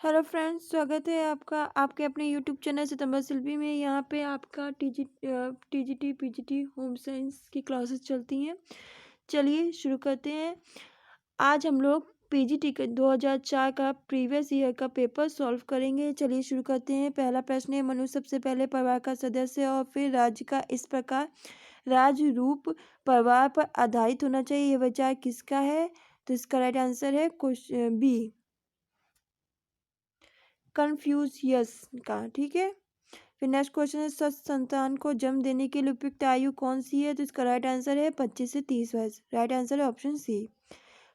Hello friends, स्वागत है आपका आपके अपने यूट्यूब चैनल सितंबर शिल्पी में। यहाँ पे आपका टीजीटी पीजीटी होम साइंस की क्लासेस चलती हैं। चलिए शुरू करते हैं। आज हम लोग पीजीटी के 2004 का प्रीवियस ईयर का पेपर सॉल्व करेंगे। चलिए शुरू करते हैं। पहला प्रश्न है, मनुष्य सबसे पहले परिवार का सदस्य और फिर राज्य का इस प्रकार राज्य रूप परिवार पर आधारित होना चाहिए, यह विचार किसका है? तो इसका राइट आंसर है क्वेश्चन बी, कन्फ्यूशियस का। ठीक है। फिर नेक्स्ट क्वेश्चन है, स्वस्थ संतान को जन्म देने के लिए उपयुक्त आयु कौन सी है? तो इसका राइट आंसर है 25 से 30 वर्ष। राइट आंसर है ऑप्शन सी।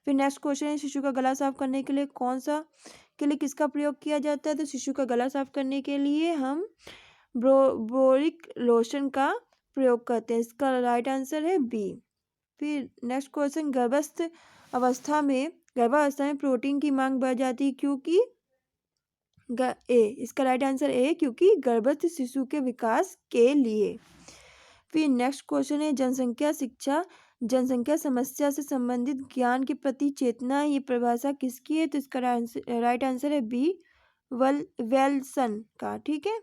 फिर नेक्स्ट क्वेश्चन है, शिशु का गला साफ करने के लिए किसका प्रयोग किया जाता है? तो शिशु का गला साफ करने के लिए हम बोरिक लोशन का प्रयोग करते हैं। इसका राइट आंसर है बी। फिर नेक्स्ट क्वेश्चन, गर्भावस्था में प्रोटीन की मांग बढ़ जाती है क्योंकि इसका राइट आंसर ए, क्योंकि गर्भस्थ शिशु के विकास के लिए। फिर नेक्स्ट क्वेश्चन है, जनसंख्या समस्या से संबंधित ज्ञान के प्रति चेतना, ये परिभाषा किसकी है? तो इसका राइट आंसर है बी, वेल्सन का। ठीक है।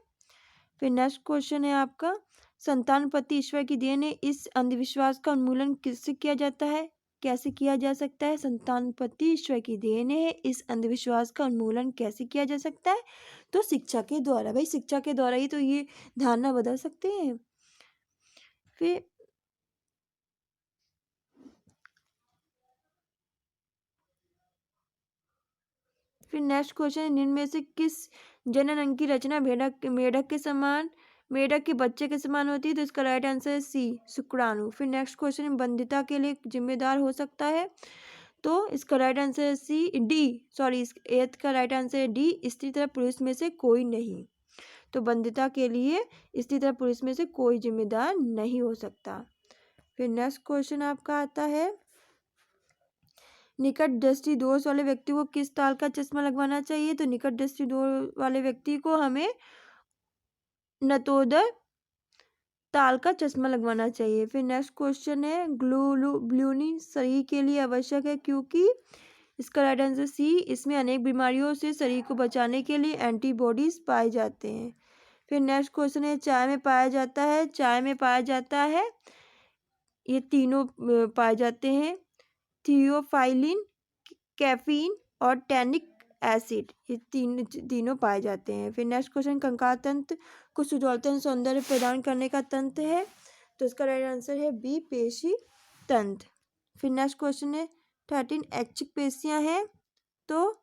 फिर नेक्स्ट क्वेश्चन है आपका, संतान प्रति ईश्वर की देन है, इस अंधविश्वास का उन्मूलन किससे किया जाता है? कैसे किया जा सकता है? संतान प्रति ईश्वर की देन है, इस अंधविश्वास का उन्मूलन कैसे किया जा सकता है? तो शिक्षा के द्वारा। भाई शिक्षा के द्वारा ही तो ये धारणा बदल सकते हैं। फिर नेक्स्ट क्वेश्चन है, निम्न में से किस जनन अंग की रचना मेढक के बच्चे के समान होती है? तो इसका राइट आंसर है सी, शुक्राणु। फिर नेक्स्ट क्वेश्चन है, बंधिता के लिए जिम्मेदार हो सकता है? तो इसका राइट आंसर है सी, डी, सॉरी, इस एथ का राइट आंसर है डी, स्त्री तथा पुरुष में से कोई नहीं। तो बंधिता के लिए स्त्री तथा पुरुष में से कोई जिम्मेदार नहीं हो सकता। फिर नेक्स्ट क्वेश्चन आपका आता है, निकट दृष्टि दोष वाले व्यक्ति को किस ताल का चश्मा लगवाना चाहिए? तो निकट दृष्टि दोष वाले व्यक्ति को हमें नतोदर ताल का चश्मा लगवाना चाहिए। फिर नेक्स्ट क्वेश्चन है, ब्लूनी शरीर के लिए आवश्यक है क्योंकि इसका राइट आंसर सी, इसमें अनेक बीमारियों से शरीर को बचाने के लिए एंटीबॉडीज पाए जाते हैं। फिर नेक्स्ट क्वेश्चन है, चाय में पाया जाता है, ये तीनों पाए जाते हैं, थियोफाइलिन, कैफीन और टैनिक एसिड, ये तीनों पाए जाते हैं। फिर नेक्स्ट क्वेश्चन, कंकाल तंत्र को सुडौलतन सौंदर्य प्रदान करने का तंत्र है? तो इसका राइट आंसर है बी, पेशी तंत्र। फिर नेक्स्ट क्वेश्चन है, 13 ऐच्छिक पेशियां हैं, तो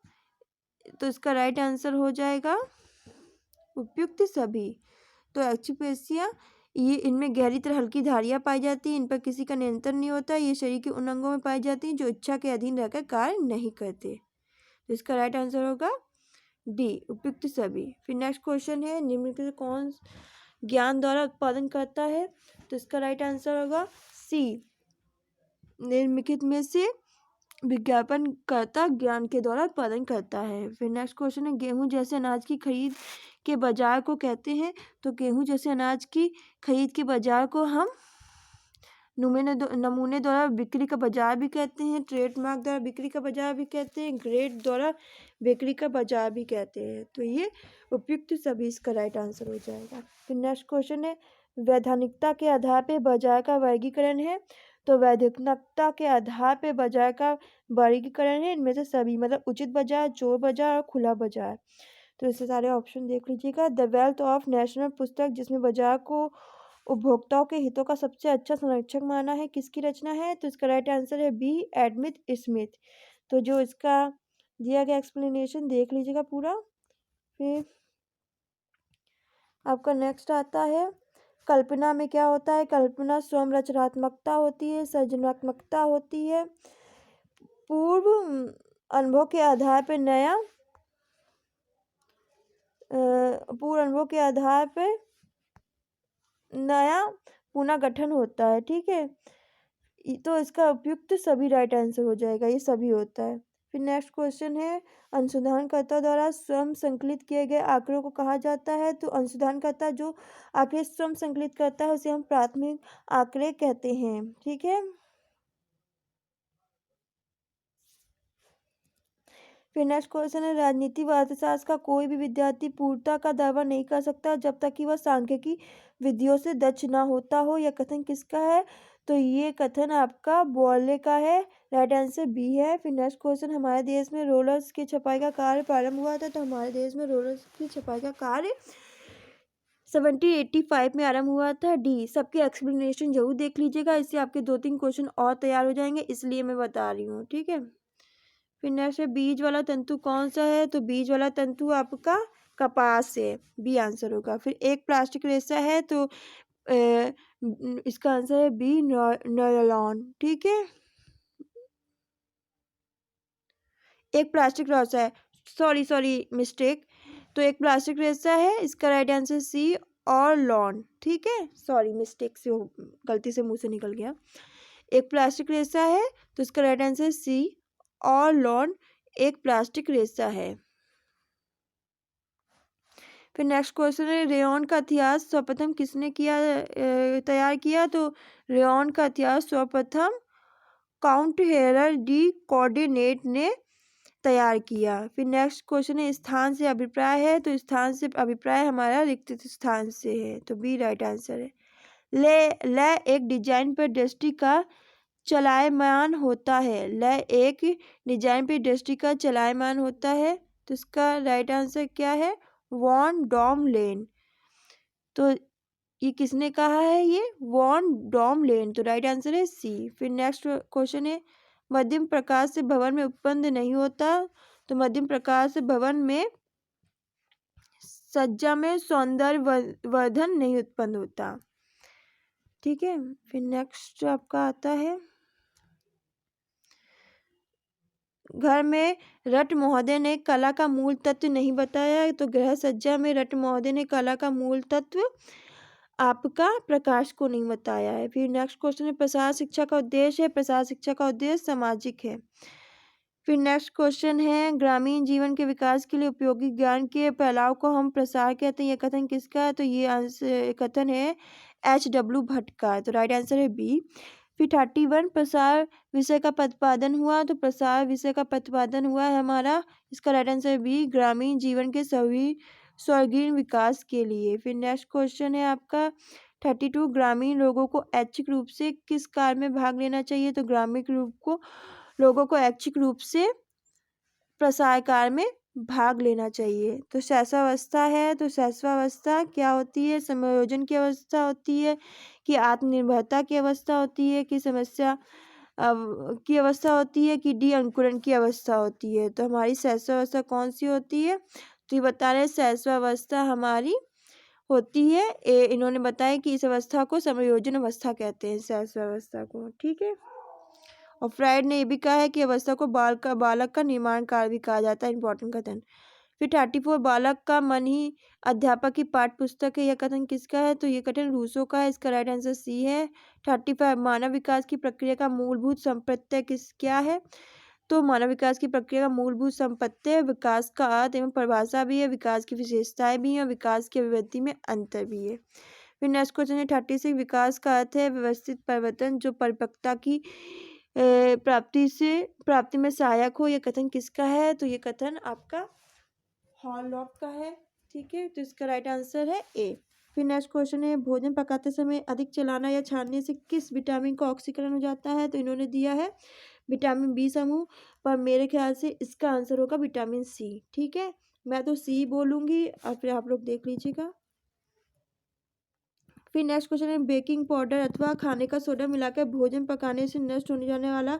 इसका राइट आंसर हो जाएगा उपयुक्त सभी। तो ऐच्छिक पेशियां, ये इनमें गहरी तरह हल्की धारियां पाई जाती हैं, इन पर किसी का नियंत्रण नहीं होता। ये शरीर के उन अंगों में पाई जाती हैं जो इच्छा के अधीन रहकर कार्य नहीं करते। तो इसका राइट आंसर होगा डी, उपयुक्त सभी। फिर नेक्स्ट क्वेश्चन है, निम्नलिखित में से कौन ज्ञान द्वारा उत्पादन करता है? तो इसका राइट आंसर होगा सी, निम्नलिखित में से विज्ञापन करता ज्ञान के द्वारा उत्पादन करता है। फिर नेक्स्ट क्वेश्चन है, गेहूं जैसे अनाज की खरीद के बाजार को कहते हैं? तो गेहूं जैसे अनाज की खरीद के बाजार को हम नमूने द्वारा बिक्री का बाजार भी कहते हैं, ट्रेडमार्क द्वारा बिक्री का बाजार भी कहते हैं, ग्रेड द्वारा बिक्री का बाजार भी कहते हैं। तो ये उपयुक्त सभी इसका राइट आंसर हो जाएगा। फिर नेक्स्ट क्वेश्चन है, वैधानिकता के आधार पर बाजार का वर्गीकरण है? तो वैधानिकता के आधार पर बाजार का वर्गीकरण है इनमें से सभी, मतलब उचित बाजार, चोर बाजार और खुला बाजार। तो इससे सारे ऑप्शन देख लीजिएगा। द वेल्थ ऑफ नेशनल पुस्तक, जिसमें बाजार को उपभोक्ताओं के हितों का सबसे अच्छा संरक्षक माना है, किसकी रचना है? तो इसका राइट आंसर है बी, एडमिट स्मिथ। तो जो इसका दिया गया एक्सप्लेनेशन देख लीजिएगा पूरा। फिर आपका नेक्स्ट आता है, कल्पना में क्या होता है? कल्पना स्वयं रचनात्मकता होती है, सृजनात्मकता होती है, पूर्व अनुभव के आधार पर नया पुनर्गठन होता है। ठीक है। तो इसका उपयुक्त सभी राइट आंसर हो जाएगा, ये सभी होता है। फिर नेक्स्ट क्वेश्चन है, अनुसंधानकर्ता द्वारा स्वयं संकलित किए गए आंकड़ों को कहा जाता है? तो अनुसंधानकर्ता जो आंकड़े स्वयं संकलित करता है उसे हम प्राथमिक आंकड़े कहते हैं। ठीक है। फिर नेक्स्ट क्वेश्चन है, राजनीति व अर्थशास्त्र का कोई भी विद्यार्थी पूर्णता का दावा नहीं कर सकता जब तक कि वह सांख्यिकी विधियों से दक्ष ना होता हो। यह कथन किसका है? तो ये कथन आपका बोले का है। राइट आंसर बी है। फिर नेक्स्ट क्वेश्चन, हमारे देश में रोलर्स की छपाई का कार्य प्रारंभ हुआ था। तो हमारे देश में रोलर्स की छपाई का कार्य 1785 में आरंभ हुआ था। डी। सबके एक्सप्लेनेशन जरूर देख लीजिएगा, इससे आपके 2-3 क्वेश्चन और तैयार हो जाएंगे, इसलिए मैं बता रही हूँ। ठीक है। फिर नेक्स्ट है, बीज वाला तंतु कौन सा है? तो बीज वाला तंतु आपका कपास है, बी आंसर होगा। फिर एक प्लास्टिक रेशा है, तो इसका आंसर है बी, नायलॉन। ठीक है। एक प्लास्टिक रेशा है, सॉरी मिस्टेक। तो एक प्लास्टिक रेशा है, इसका राइट आंसर सी, और लॉन। ठीक है, सॉरी मिस्टेक से गलती से मुंह से निकल गया। एक प्लास्टिक रेशा है, तो इसका राइट आंसर सी, और लॉन एक प्लास्टिक रेशा है। फिर नेक्स्ट क्वेश्चन है, रेयॉन का इतिहास सर्वप्रथम किसने तैयार किया? तो रेयॉन का इतिहास सर्वप्रथम काउंट हेरल्ड डी कोऑर्डिनेट ने तैयार किया। फिर नेक्स्ट क्वेश्चन है, स्थान से अभिप्राय है। तो स्थान से अभिप्राय हमारा रिक्त स्थान से है, तो बी राइट आंसर है। ले एक डिजाइन पर दृष्टि का चलायमान होता है। लय एक डिजाइन पर दृष्टि का चलायमान होता है, तो इसका राइट आंसर क्या है? वॉन डॉमलेन। तो ये किसने कहा है? ये वॉन डॉमलेन। तो राइट आंसर है सी। फिर नेक्स्ट क्वेश्चन है, मध्यम प्रकाश से भवन में उत्पन्न नहीं होता। तो मध्यम प्रकाश से भवन में सज्जा में सौंदर्य वर्धन नहीं उत्पन्न होता। ठीक है। फिर नेक्स्ट आपका आता है, घर में रट महोदय ने कला का मूल तत्व नहीं बताया। तो गृह सज्जा में रट महोदय ने कला का मूल तत्व आपका प्रकाश को नहीं बताया है। फिर नेक्स्ट क्वेश्चन है, प्रसार शिक्षा का उद्देश्य है। प्रसार शिक्षा का उद्देश्य सामाजिक है। फिर नेक्स्ट क्वेश्चन है, ग्रामीण जीवन के विकास के लिए उपयोगी ज्ञान के फैलाव को हम प्रसार कहते हैं। यह कथन किसका है? तो ये आंसर कथन है H.W. भट्ट का। तो राइट आंसर है बी। फिर 31, प्रसार विषय का प्रतिपादन हुआ। तो प्रसार विषय का प्रतिपादन हुआ है हमारा, इसका राइट आंसर बी, ग्रामीण जीवन के सभी सर्वांगीण विकास के लिए। फिर नेक्स्ट क्वेश्चन है आपका 32, ग्रामीण लोगों को ऐच्छिक रूप से किस कार्य में भाग लेना चाहिए? तो ग्रामीण लोगों को ऐच्छिक रूप से प्रसार कार्य में भाग लेना चाहिए। तो शैशवावस्था है, तो शैशवावस्था क्या होती है? समायोजन की अवस्था होती है, कि आत्मनिर्भरता की अवस्था होती है, कि समस्या की अवस्था होती है, कि डी अंकुरण की अवस्था होती है। तो हमारी शैशवावस्था कौन सी होती है? तो ये बता रहे, शैशवावस्था हमारी होती है ए। इन्होंने बताया कि इस अवस्था को समायोजन अवस्था कहते हैं, शैशवावस्था को। ठीक है। और फ्राइड ने यह भी कहा है कि अवस्था को बालक का निर्माण काल भी कहा जाता है। इंपॉर्टेंट कथन। फिर 34, बालक का मन ही अध्यापक की पाठ्य पुस्तक है। यह कथन किसका है? तो ये कथन रूसो का है, इसका राइट आंसर सी है। 35, मानव विकास की प्रक्रिया का मूलभूत संप्रत्यय क्या है? तो मानव विकास की प्रक्रिया का मूलभूत संप्रत्यय विकास का अर्थ एवं परिभाषा भी है, विकास की विशेषताएं भी हैं, और विकास की अभिव्यक्ति में अंतर भी है। फिर नेक्स्ट क्वेश्चन है 36, विकास का अर्थ है व्यवस्थित परिवर्तन जो परिपक्वता की प्राप्ति में सहायक हो। यह कथन किसका है? तो ये कथन आपका हॉलॉक का है। ठीक है। तो इसका राइट आंसर है ए। फिर नेक्स्ट क्वेश्चन है, भोजन पकाते समय अधिक चलाना या छानने से किस विटामिन का ऑक्सीकरण हो जाता है? तो इन्होंने दिया है विटामिन बी समूह, पर मेरे ख्याल से इसका आंसर होगा विटामिन सी। ठीक है। मैं तो सी बोलूंगी, और फिर आप लोग देख लीजिएगा। फिर नेक्स्ट क्वेश्चन है, बेकिंग पाउडर अथवा खाने का सोडा मिलाकर भोजन पकाने से नष्ट होने जाने वाला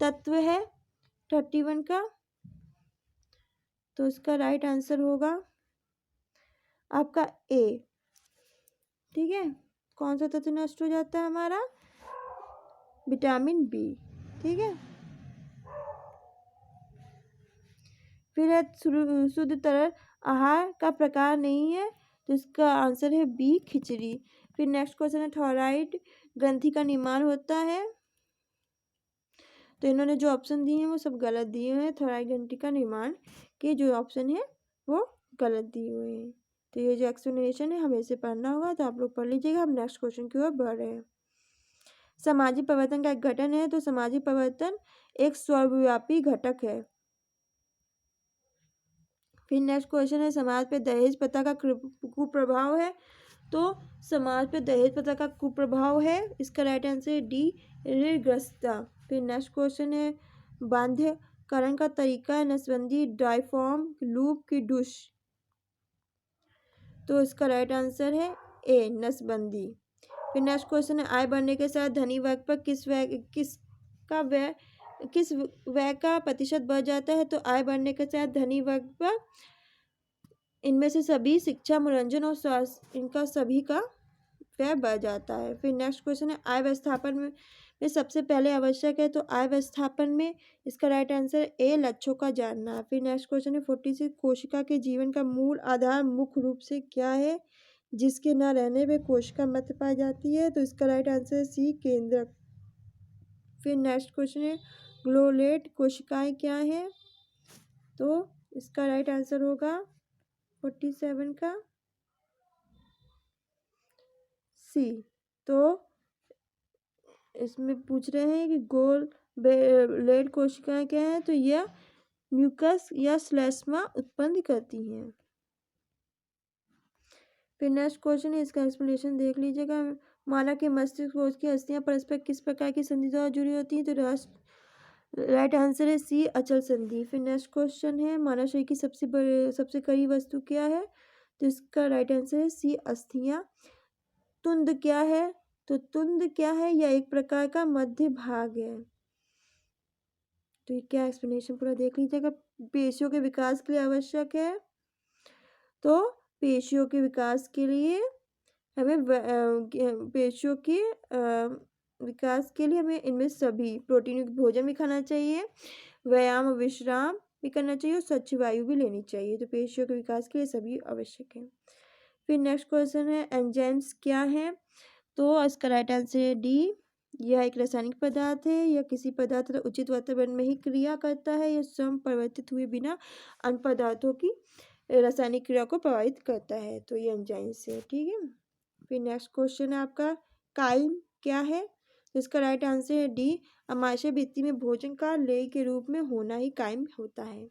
तत्व है 31 का। तो इसका राइट आंसर होगा आपका ए। ठीक है। कौन सा तत्व नष्ट हो जाता है हमारा? Vitamin B. ठीक है। फिर है, शुद्ध तरल आहार का प्रकार नहीं है। तो इसका आंसर है बी, खिचड़ी। फिर नेक्स्ट क्वेश्चन है, थायराइड ग्रंथि का निर्माण होता है। तो इन्होंने जो ऑप्शन दिए हैं वो सब गलत दिए हैं। थायराइड ग्रंथि का निर्माण के जो ऑप्शन है वो गलत दिए हुए हैं। तो ये जो एक्सप्लेनेशन है हमें इसे पढ़ना होगा, तो आप लोग पढ़ लीजिएगा। हम नेक्स्ट क्वेश्चन की ओर बढ़ रहे हैं। सामाजिक परिवर्तन का एक घटन है। तो सामाजिक परिवर्तन एक सर्वव्यापी घटक है। फिर नेक्स्ट क्वेश्चन है समाज पे दहेज प्रथा का कुप्रभाव है। तो समाज पे दहेज प्रथा का कुप्रभाव है, इसका राइट आंसर है डी, ऋणग्रस्तता। फिर नेक्स्ट क्वेश्चन है बाध्यकरण का तरीका है नसबंदी, डायफॉर्म, लूप की डुश। तो इसका राइट आंसर है ए, नसबंदी। फिर नेक्स्ट क्वेश्चन है आय बढ़ने के साथ धनी वर्ग पर किस व्यय का प्रतिशत बढ़ जाता है। तो आय बढ़ने के साथ धनी वर्ग पर इनमें से सभी शिक्षा, मनोरंजन और स्वास्थ्य, इनका सभी का व्यय बढ़ जाता है। फिर नेक्स्ट क्वेश्चन है आय व्यवस्थापन में सबसे पहले आवश्यक है। तो आय व्यवस्थापन में इसका राइट आंसर ए, लक्ष्यों का जानना। फिर नेक्स्ट क्वेश्चन है 46 कोशिका के जीवन का मूल आधार मुख्य रूप से क्या है, जिसके न रहने पे कोशिका मृत पाई जाती है। तो इसका राइट आंसर है सी, केंद्रक। फिर नेक्स्ट क्वेश्चन है ग्लोलेट कोशिकाएं क्या है। तो इसका राइट आंसर होगा 47 का सी। तो इसमें पूछ रहे हैं कि ग्लोलेट कोशिकाएं क्या है। तो यह म्यूकस या श्लेष्मा उत्पन्न करती हैं। फिर नेक्स्ट क्वेश्चन है, इसका एक्सप्लेनेशन देख लीजिएगा। मानव के मस्तिष्क कोश की अस्थियां परस्पर किस प्रकार की संधि द्वारा जुड़ी होती हैं। तो राइट आंसर है सी, अचल संधि। फिर नेक्स्ट क्वेश्चन है मानव शरीर की सबसे कड़ी वस्तु क्या है। तो इसका राइट आंसर है सी, अस्थियां। तुंद क्या है। तो तुंद क्या है, यह एक प्रकार का मध्य भाग है। तो ये क्या एक्सप्लेनेशन पूरा देख लीजिएगा। पेशियों के विकास के लिए आवश्यक है। तो पेशियों के विकास के लिए हमें पेशियों के विकास के लिए हमें इनमें सभी प्रोटीन युक्त भोजन भी खाना चाहिए, व्यायाम और विश्राम भी करना चाहिए और स्वच्छ वायु भी लेनी चाहिए। तो पेशियों के विकास के लिए सभी आवश्यक है। फिर नेक्स्ट क्वेश्चन है एंजाइम्स क्या है। तो इसका राइट आंसर है डी, यह एक रासायनिक पदार्थ है। यह किसी पदार्थ का उचित वातावरण में ही क्रिया करता है। यह स्वयं परिवर्तित हुए बिना अन्य पदार्थों की रासायनिक क्रिया को प्रभावित करता है। तो ये एंजाइम्स है, ठीक है। फिर नेक्स्ट क्वेश्चन है आपका काइम क्या है। तो इसका राइट आंसर है डी, अमाशय वृत्ति में भोजन का लेय के रूप में होना ही काइम होता है।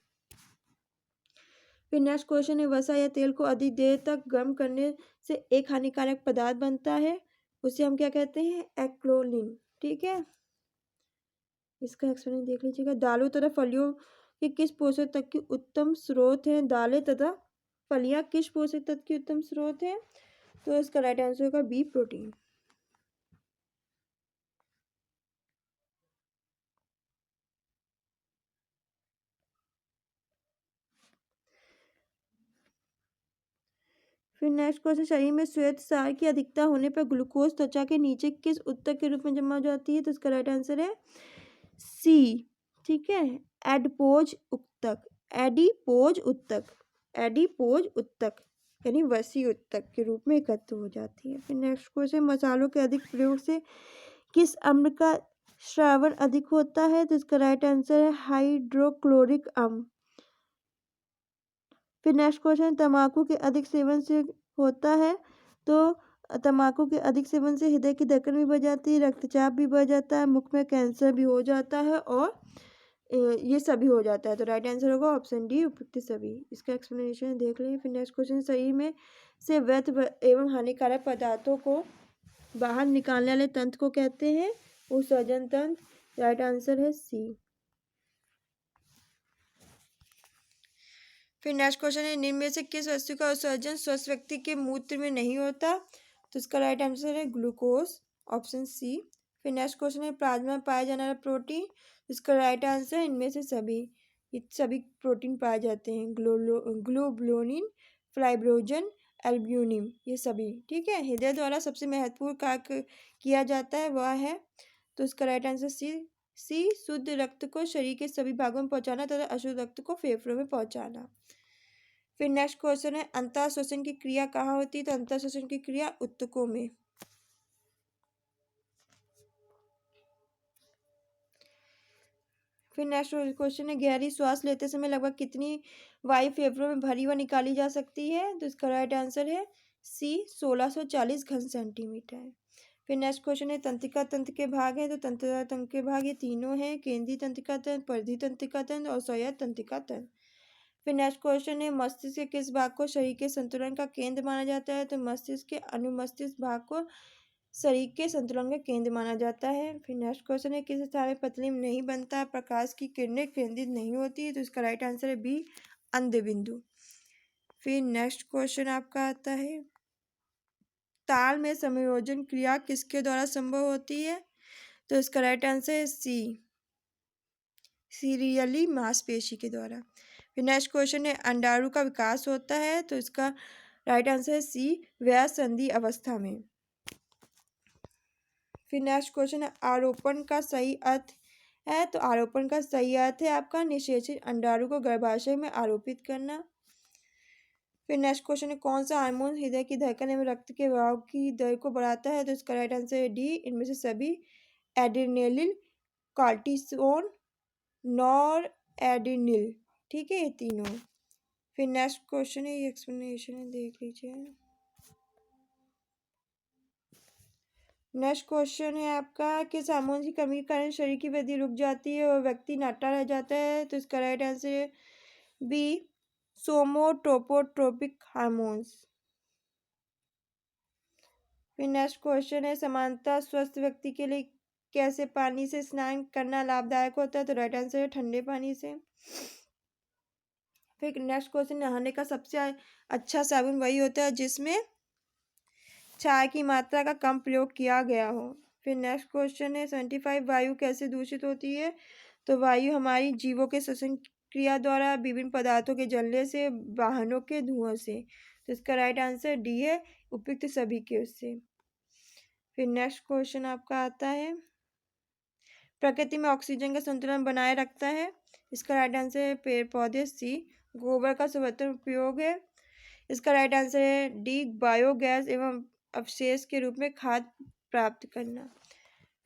फिर नेक्स्ट क्वेश्चन है वसा या तेल को अधिक देर तक गर्म करने से एक हानिकारक पदार्थ बनता है, उसे हम क्या कहते हैं, एक्रोलीन, ठीक है। इसका एक्सप्लेनेशन देख लीजिएगा। दालों तथा फलियों के किस पोषक तत्व की उत्तम स्रोत है। दालें तथा फलियां किस पोषक तत्व की उत्तम स्रोत है। तो इसका राइट आंसर होगा बी, प्रोटीन। फिर नेक्स्ट क्वेश्चन शरीर में श्वेत सार की अधिकता होने पर ग्लूकोज त्वचा के नीचे किस उत्तक के रूप में जमा हो जाती है। तो इसका राइट आंसर है सी, ठीक है, एडपोज उत्तक, एडिपोज उत्तक, एडिपोज उत्तक यानी वसी उत्तक के रूप में एकत्र हो जाती है। फिर नेक्स्ट क्वेश्चन मसालों के अधिक प्रयोग से किस अम्ल का श्रावण अधिक होता है। तो इसका राइट आंसर है हाइड्रोक्लोरिक अम्ल। फिर नेक्स्ट क्वेश्चन तंबाकू के अधिक सेवन से होता है। तो तंबाकू के अधिक सेवन से हृदय की धड़कन भी बढ़ जाती है, रक्तचाप भी बढ़ जाता है, मुख में कैंसर भी हो जाता है और ये सभी हो जाता है। तो राइट आंसर होगा ऑप्शन डी, उपयुक्त सभी। इसका एक्सप्लेनेशन देख लें। फिर नेक्स्ट क्वेश्चन शरीर में से व्यर्थ एवं हानिकारक पदार्थों को बाहर निकालने वाले तंत्र को कहते हैं उत्सर्जन तंत्र। राइट आंसर है सी। फिर नेक्स्ट क्वेश्चन है निम्न में से किस वस्तु का उत्सर्जन स्वस्थ व्यक्ति के मूत्र में नहीं होता। तो इसका राइट आंसर है ग्लूकोज, ऑप्शन सी। फिर नेक्स्ट क्वेश्चन है प्लाज्मा में पाया जाने वाला प्रोटीन। इसका राइट आंसर है इनमें से सभी, ये सभी प्रोटीन पाए जाते हैं, ग्लोबुलिन, फाइब्रिनोजन, एल्ब्यूमिन, ये सभी, ठीक है। हृदय द्वारा सबसे महत्वपूर्ण कार्य किया जाता है वह है। तो इसका राइट आंसर सी, शुद्ध रक्त को शरीर के सभी भागों में पहुंचाना तथा अशुद्ध रक्त को फेफड़ों में पहुंचाना। फिर नेक्स्ट क्वेश्चन है अंतः श्वसन की क्रिया कहाँ होती है। तो अंतः श्वसन की क्रिया ऊतकों में। फिर नेक्स्ट क्वेश्चन है गहरी श्वास लेते समय लगभग कितनी वायु फेफड़ों में भरी व निकाली जा सकती है। तो इसका राइट आंसर है सी, 1640 घन सेंटीमीटर। फिर नेक्स्ट क्वेश्चन है तंत्रिका तंत्र के भाग हैं। तो तंत्रिका तंत्र के भाग ये तीनों हैं, केंद्रीय तंत्रिका तंत्र, परिधि तंत्रिका तंत्र और सहायक तंत्रिका तंत्र। फिर नेक्स्ट क्वेश्चन है मस्तिष्क के किस भाग को शरीर के संतुलन का केंद्र माना जाता है? तो मस्तिष्क के अनुमस्तिष्क भाग को शरीर के संतुलन का केंद्र माना जाता है। फिर नेक्स्ट क्वेश्चन है किस स्थान में पतली नहीं बनता है? प्रकाश की किरणें केंद्रित नहीं होती है, तो इसका राइट आंसर है बी अंध बिंदु। फिर नेक्स्ट क्वेश्चन आपका आता है ताल में समायोजन क्रिया किसके द्वारा संभव होती है? तो इसका राइट आंसर है सी सीरियली मांसपेशी के द्वारा। फिर नेक्स्ट क्वेश्चन है अंडाणु का विकास होता है, तो इसका राइट आंसर है सी वयस्क अवस्था में। फिर नेक्स्ट क्वेश्चन है आरोपण का सही अर्थ है, तो आरोपण का सही अर्थ है आपका निषेचित अंडाणु को गर्भाशय में आरोपित करना। फिर नेक्स्ट क्वेश्चन है कौन सा हार्मोन हृदय की धड़कन एवं रक्त के बहाव की दर को बढ़ाता है? तो इसका राइट आंसर है डी इनमें से सभी एड्रेनलिन कॉर्टिसोन नॉर एड्रेनल। ठीक है, ये तीनों। फिर नेक्स्ट क्वेश्चन है ये एक्सप्लेनेशन है, देख लीजिए। नेक्स्ट क्वेश्चन है आपका किस हार्मोन की कमी के कारण शरीर की वृद्धि रुक जाती है और व्यक्ति नाटा रह जाता है? तो इसका राइट आंसर है बी सोमोटोपोट्रोपिक हार्मोन्स। फिर नेक्स्ट क्वेश्चन है समानता स्वस्थ व्यक्ति के लिए कैसे पानी से स्नान करना लाभदायक होता है? तो राइट आंसर है ठंडे पानी से। फिर नेक्स्ट क्वेश्चन नहाने का सबसे अच्छा साबुन वही होता है जिसमें चाय की मात्रा का कम प्रयोग किया गया हो। फिर नेक्स्ट क्वेश्चन है 75 वायु कैसे दूषित होती है? तो वायु हमारी जीवों के श्वसन क्रिया द्वारा विभिन्न पदार्थों के जलने से वाहनों के धुआं से। तो इसका राइट आंसर डी है उपयुक्त सभी के उससे। फिर नेक्स्ट क्वेश्चन आपका आता है प्रकृति में ऑक्सीजन का संतुलन बनाए रखता है? इसका राइट आंसर है पेड़ पौधे। सी गोबर का सर्वोत्तम उपयोग है। इसका राइट आंसर है डी बायोगैस एवं अवशेष के रूप में खाद प्राप्त करना।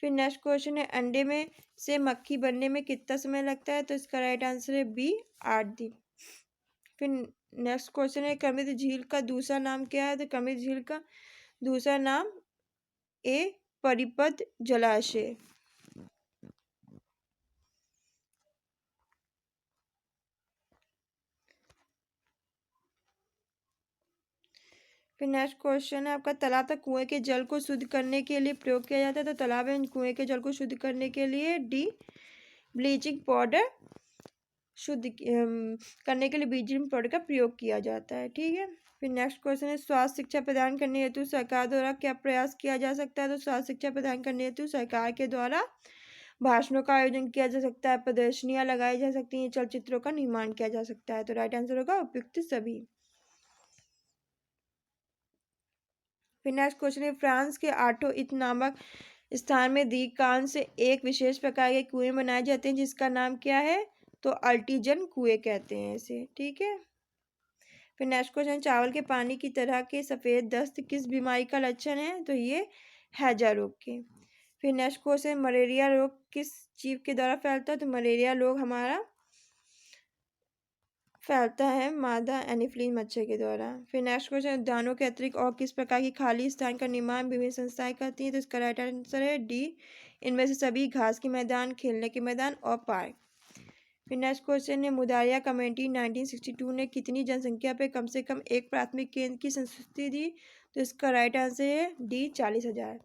फिर नेक्स्ट क्वेश्चन है अंडे में से मक्खी बनने में कितना समय लगता है? तो इसका राइट आंसर है बी 8 दिन। फिर नेक्स्ट क्वेश्चन है कमित झील का दूसरा नाम क्या है? तो कमित झील का दूसरा नाम ए परिपद जलाशय। फिर नेक्स्ट क्वेश्चन है आपका तालाब तक कुएं के जल को शुद्ध करने के लिए प्रयोग किया जाता है? तो तालाब एवं कुएं के जल को शुद्ध करने के लिए डी ब्लीचिंग पाउडर करने के लिए ब्लीचिंग पाउडर का प्रयोग किया जाता है। ठीक है। फिर नेक्स्ट क्वेश्चन है स्वास्थ्य शिक्षा प्रदान करने हेतु सरकार द्वारा क्या प्रयास किया जा सकता है? तो स्वास्थ्य शिक्षा प्रदान करने हेतु सरकार के द्वारा भाषणों का आयोजन किया जा सकता है, प्रदर्शनियां लगाई जा सकती हैं, चलचित्रों का निर्माण किया जा सकता है। तो राइट आंसर होगा उपयुक्त सभी। फिर नेक्स्ट क्वेश्चन है फ्रांस के आर्टोइट नामक स्थान में दीर्घकाल से एक विशेष प्रकार के कुएं बनाए जाते हैं जिसका नाम क्या है? तो अल्टीजन कुएं कहते हैं इसे। ठीक है। फिर नेक्स्ट क्वेश्चन चावल के पानी की तरह के सफ़ेद दस्त किस बीमारी का लक्षण है? तो ये हैजा रोग के। फिर नेक्स्ट क्वेश्चन मलेरिया रोग किस जीव के द्वारा फैलता है? तो मलेरिया रोग हमारा फैलता है मादा एनीफिलीन मच्छर के द्वारा। फिर नेक्स्ट क्वेश्चन उद्यानों के अतिरिक्त और किस प्रकार की खाली स्थान का निर्माण विभिन्न संस्थाएं करती हैं? तो इसका राइट आंसर है डी इनमें से सभी घास के मैदान, खेलने के मैदान और पार्क। फिर नेक्स्ट क्वेश्चन है मुदारिया कमेटी 1962 ने कितनी जनसंख्या पर कम से कम एक प्राथमिक केंद्र की संस्तुति दी? तो इसका राइट आंसर है डी 40,000।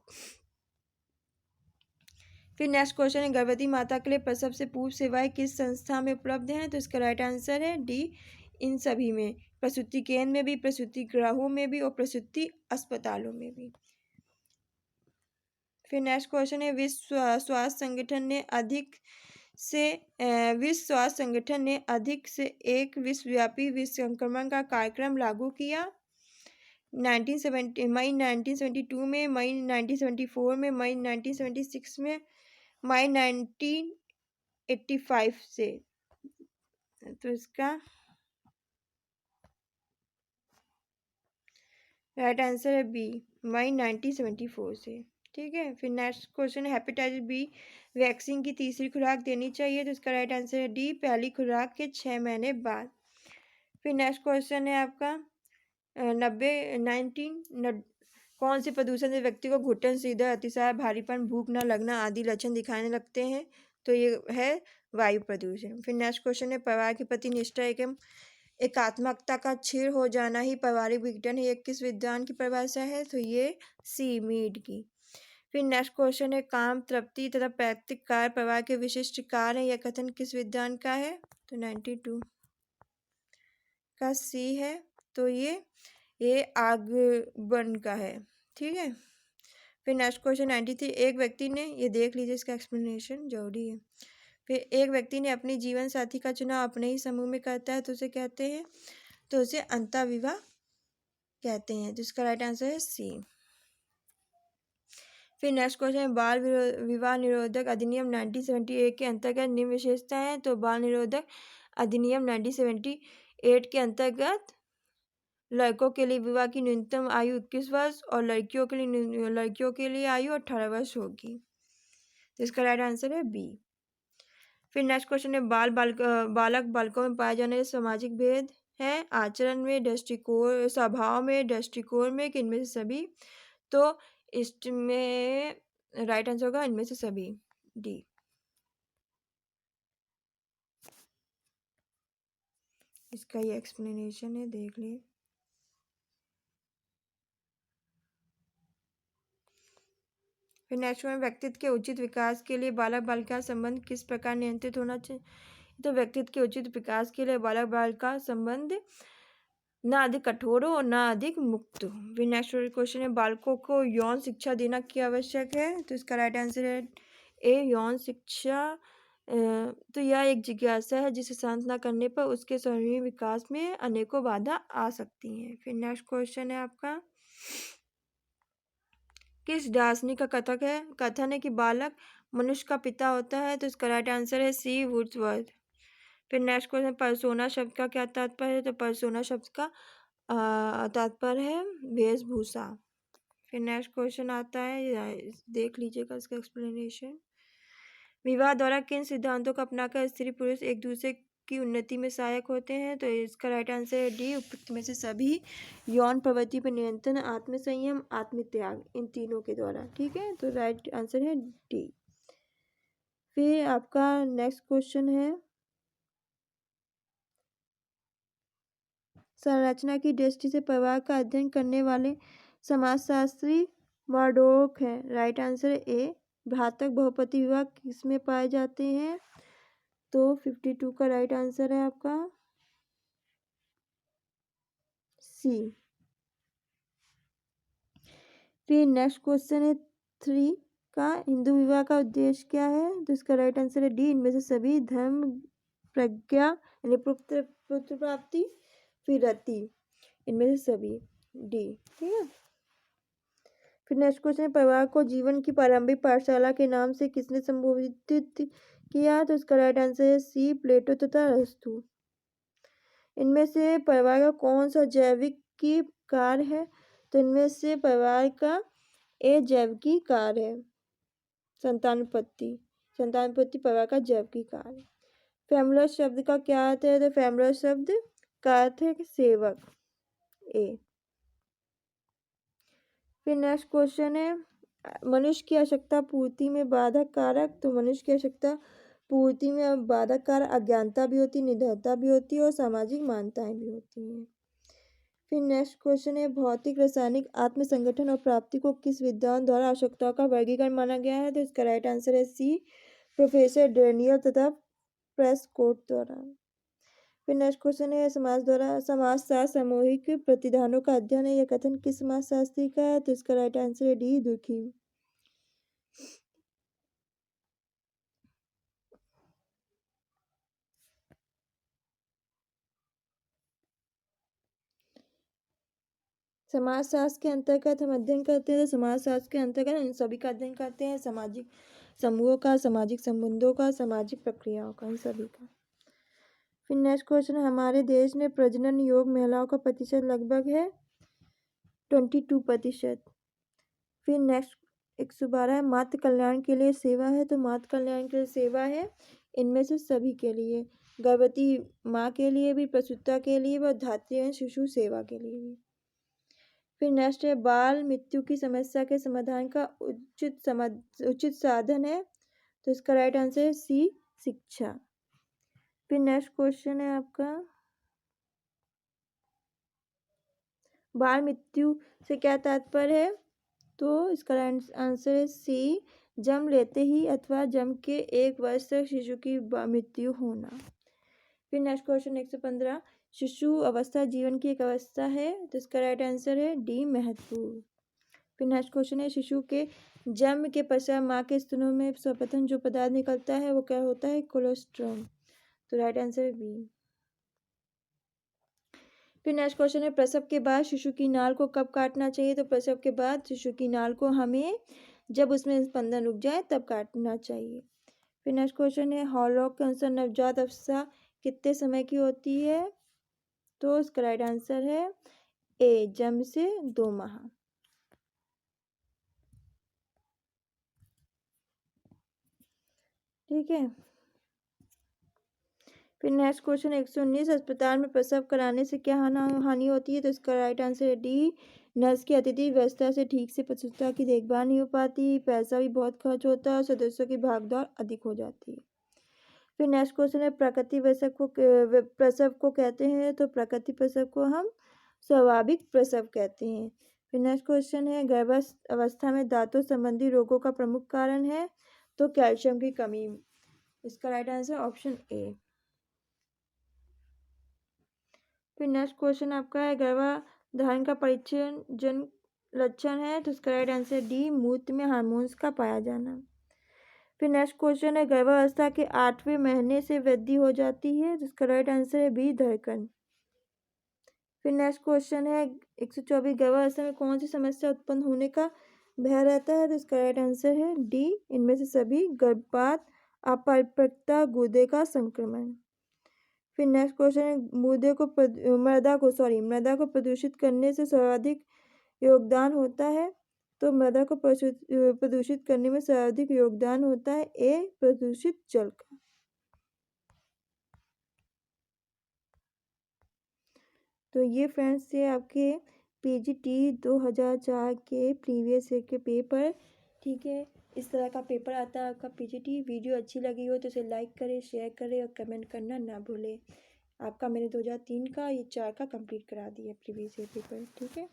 फिर नेक्स्ट क्वेश्चन है गर्भवती माता के लिए प्रसव से पूर्व सेवाएं किस संस्था में उपलब्ध हैं? तो इसका राइट आंसर है डी इन सभी में, प्रसूति केंद्र में भी, प्रसूति गृहों में भी और प्रसूति अस्पतालों में भी। फिर नेक्स्ट क्वेश्चन है विश्व स्वास्थ्य संगठन ने अधिक से एक विश्वव्यापी विश्व संक्रमण का कार्यक्रम लागू किया मई 1972 में, मई 1974 में, मई 1976 में, मई 1985 से। तो इसका राइट आंसर है बी मई 1974 से। ठीक है। फिर नेक्स्ट क्वेश्चन है हेपेटाइटिस बी वैक्सीन की तीसरी खुराक देनी चाहिए? तो इसका राइट आंसर है डी पहली खुराक के 6 महीने बाद। फिर नेक्स्ट क्वेश्चन है आपका 19 कौन से प्रदूषण से व्यक्ति को घुटन सीधा अतिसार भारीपन भूख न लगना आदि लक्षण दिखाने लगते हैं? तो ये है वायु प्रदूषण। फिर नेक्स्ट क्वेश्चन है परिवार के प्रति निष्ठा एवं एकात्मकता का क्षीण हो जाना ही पारिवारिक विघटन है, ये किस विद्वान की परिभाषा है? तो ये सी मीड की। फिर नेक्स्ट क्वेश्चन है, काम, तृप्ति तथा पैतृक कार्य परिवार के विशिष्ट कार्य है, यह कथन किस विद्वान का है? तो 92 का सी है। तो ये आगबन का है। ठीक है। फिर नेक्स्ट क्वेश्चन 93, एक व्यक्ति ने, ये देख लीजिए, इसका एक्सप्लेनेशन जरूरी है। फिर एक व्यक्ति ने अपनी जीवन साथी का चुनाव अपने ही समूह में करता है तो उसे कहते हैं, तो उसे अंतःविवाह कहते हैं। तो इसका राइट आंसर है सी। फिर नेक्स्ट क्वेश्चन है, बाल विवाह निरोधक अधिनियम 1978 के अंतर्गत निम्न विशेषताएं हैं। तो बाल निरोधक अधिनियम 1978 के अंतर्गत लड़कों के लिए विवाह की न्यूनतम आयु 21 वर्ष और लड़कियों के लिए आयु 18 वर्ष होगी। तो इसका राइट आंसर है बी। फिर नेक्स्ट क्वेश्चन है, बालक बालकों में पाए जाने वाले सामाजिक भेद है, आचरण में, दृष्टिकोण, स्वभाव में, दृष्टिकोण में, कि इनमें से सभी? तो इसमें राइट आंसर होगा इनमें से सभी, डी। इसका ये एक्सप्लेनेशन है, देख लिए। फिर नेक्स्ट में, व्यक्तित्व के उचित विकास के लिए बालक बालिका संबंध किस प्रकार नियंत्रित होना चाहिए? तो व्यक्तित्व के उचित विकास के लिए बालक बालिका संबंध ना अधिक कठोर हो और ना अधिक मुक्त हो। फिर नेक्स्ट क्वेश्चन है, बालकों को यौन शिक्षा देना क्यों आवश्यक है? तो इसका राइट आंसर है ए, यौन शिक्षा। तो यह एक जिज्ञासा है जिसे शांत न करने पर उसके शारीरिक विकास में अनेकों बाधा आ सकती हैं। फिर नेक्स्ट क्वेश्चन है आपका, किस दार्शनिक का कथन है कि बालक मनुष्य का पिता होता है? तो इसका राइट आंसर है सी, वुड्सवर्थ। फिर नेक्स्ट क्वेश्चन, पर्सोना शब्द का क्या तात्पर्य है? तो पर्सोना शब्द का तात्पर्य है वेशभूषा। फिर नेक्स्ट क्वेश्चन आता है, देख लीजिएगा इसका एक्सप्लेनेशन। विवाह द्वारा किन सिद्धांतों को अपनाकर स्त्री पुरुष एक दूसरे की उन्नति में सहायक होते हैं? तो इसका राइट आंसर है डी, उपयुक्त में से सभी। यौन प्रवृत्ति पर नियंत्रण, आत्मसंयम, आत्मत्याग, इन तीनों के द्वारा। ठीक है, तो राइट आंसर है डी। फिर आपका नेक्स्ट क्वेश्चन है, संरचना की दृष्टि से परिवार का अध्ययन करने वाले समाजशास्त्री मर्डोक है। राइट आंसर ए, भ्रातृ बहुपति विवाह किसमें पाए जाते हैं? तो 52 का राइट आंसर है आपका सी। फिर नेक्स्ट क्वेश्चन है 3 का, हिंदू विवाह का उद्देश्य क्या है? तो इसका राइट आंसर है डी, इनमें से सभी। धर्म, प्रज्ञा यानी पुत्र प्राप्ति, फिर रति, इनमें से सभी, डी। ठीक है। फिर नेक्स्ट क्वेश्चन है, परिवार को जीवन की प्रारंभिक पाठशाला के नाम से किसने संबोधित किया? तो इसका राइट आंसर है सी, प्लेटो तथा अरस्तु। इनमें से परिवार का कौन सा जैविकी कार्य है? तो इनमें से परिवार का ए, जैविकी कार्य है, संतानोत्पत्ति परिवार का जैविकी कार्य। फैमुलस शब्द का क्या अर्थ है? तो फैमुलस शब्द का अर्थ है सेवक, ए। फिर नेक्स्ट क्वेश्चन है, मनुष्य की आवश्यकता पूर्ति में बाधक कारक। तो मनुष्य की आवश्यकता पूर्ति में बाधक कारक अज्ञानता भी होती, निडरता भी होती है और सामाजिक मान्यताएं भी होती हैं। फिर नेक्स्ट क्वेश्चन है, भौतिक रासायनिक आत्म संगठन और प्राप्ति को किस विद्वान द्वारा आवश्यकताओं का वर्गीकरण माना गया है? तो इसका राइट आंसर है सी, प्रोफेसर डेनियल तथा प्रेस्कोट द्वारा। फिर नेक्स्ट क्वेश्चन है, समाजशास्त्र सामूहिक प्रतिधानों का अध्ययन है, यह कथन किस समाजशास्त्री का है? तो इसका राइट आंसर है डी, दुखी। समाजशास्त्र के अंतर्गत हम अध्ययन करते हैं, तो समाजशास्त्र के अंतर्गत इन सभी का अध्ययन करते हैं, सामाजिक समूहों का, सामाजिक संबंधों का, सामाजिक प्रक्रियाओं का, इन सभी का। फिर नेक्स्ट क्वेश्चन, हमारे देश में प्रजनन योग महिलाओं का प्रतिशत लगभग है 22%। फिर नेक्स्ट 112 है, मातृ कल्याण के लिए सेवा है। तो मातृ कल्याण के लिए सेवा है इनमें से सभी के लिए, गर्भवती माँ के लिए भी, प्रसूता के लिए भी, धात्री एवं शिशु सेवा के लिए भी। फिर नेक्स्ट है, बाल मृत्यु की समस्या के समाधान का उचित साधन है। तो इसका राइट आंसर है सी, शिक्षा। फिर नेक्स्ट क्वेश्चन है आपका, बाल मृत्यु से क्या तात्पर्य है? तो इसका आंसर है सी, जन्म लेते ही अथवा जन्म के 1 वर्ष तक शिशु की मृत्यु होना। फिर नेक्स्ट क्वेश्चन 115, शिशु अवस्था जीवन की एक अवस्था है, तो इसका राइट आंसर है डी, महत्वपूर्ण। फिर नेक्स्ट क्वेश्चन है, शिशु के जन्म के पश्चात माँ के स्तनों में सर्वप्रथम जो पदार्थ निकलता है वो क्या होता है? कोलोस्ट्रम। तो राइट आंसर है बी। फिर नेक्स्ट क्वेश्चन है, प्रसव के बाद शिशु की नाल को कब काटना चाहिए? तो प्रसव के बाद शिशु की नाल को हमें जब उसमें स्पंदन रुक जाए तब काटना चाहिए। फिर नेक्स्ट क्वेश्चन है, हॉलोक कैंसर नवजात अवस्था कितने समय की होती है? तो इसका राइट आंसर है ए, जन्म से 2 माह। ठीक है। फिर नेक्स्ट क्वेश्चन 119, अस्पताल में प्रसव कराने से क्या हानि होती है? तो इसका राइट आंसर है डी, नर्स की अत्यधिक व्यस्तता से ठीक से प्रसूता की देखभाल नहीं हो पाती, पैसा भी बहुत खर्च होता है और सदस्यों की भागदौड़ अधिक हो जाती है। फिर नेक्स्ट क्वेश्चन है, प्राकृतिक प्रसव को कहते हैं? तो प्राकृतिक प्रसव को हम स्वाभाविक प्रसव कहते हैं। फिर नेक्स्ट क्वेश्चन है, गर्भावस्था अवस्था में दांतों संबंधी रोगों का प्रमुख कारण है? तो कैल्शियम की कमी। इसका राइट आंसर ऑप्शन ए। फिर नेक्स्ट क्वेश्चन आपका है, गर्भाधान का परिचय लक्षण है? तो इसका राइट आंसर डी, मूत्र में हार्मोन्स का पाया जाना। फिर नेक्स्ट क्वेश्चन है, गर्भावस्था के 8वें महीने से वृद्धि हो जाती है? तो इसका राइट आंसर है बी, धड़कन। फिर नेक्स्ट क्वेश्चन है, 124, गर्भावस्था में कौन सी समस्या उत्पन्न होने का भय रहता है? तो इसका राइट आंसर है डी, इनमें से सभी, गर्भपात, अपरिपक्वता, गुर्दे का संक्रमण। फिर नेक्स्ट क्वेश्चन है, मृदा को प्रदूषित करने से सर्वाधिक योगदान होता है? तो मृदा को प्रदूषित करने में सर्वाधिक योगदान होता है ए, प्रदूषित जल का। तो ये फ्रेंड्स थे आपके पीजीटी 2004 के प्रीवियस ईयर के पेपर। ठीक है, इस तरह का पेपर आता है आपका पीजीटी। वीडियो अच्छी लगी हो तो इसे लाइक करें, शेयर करें और कमेंट करना ना भूलें। आपका मैंने 2003 का ये 4 का कंप्लीट करा दिया प्रीवियस ईयर पेपर। ठीक है।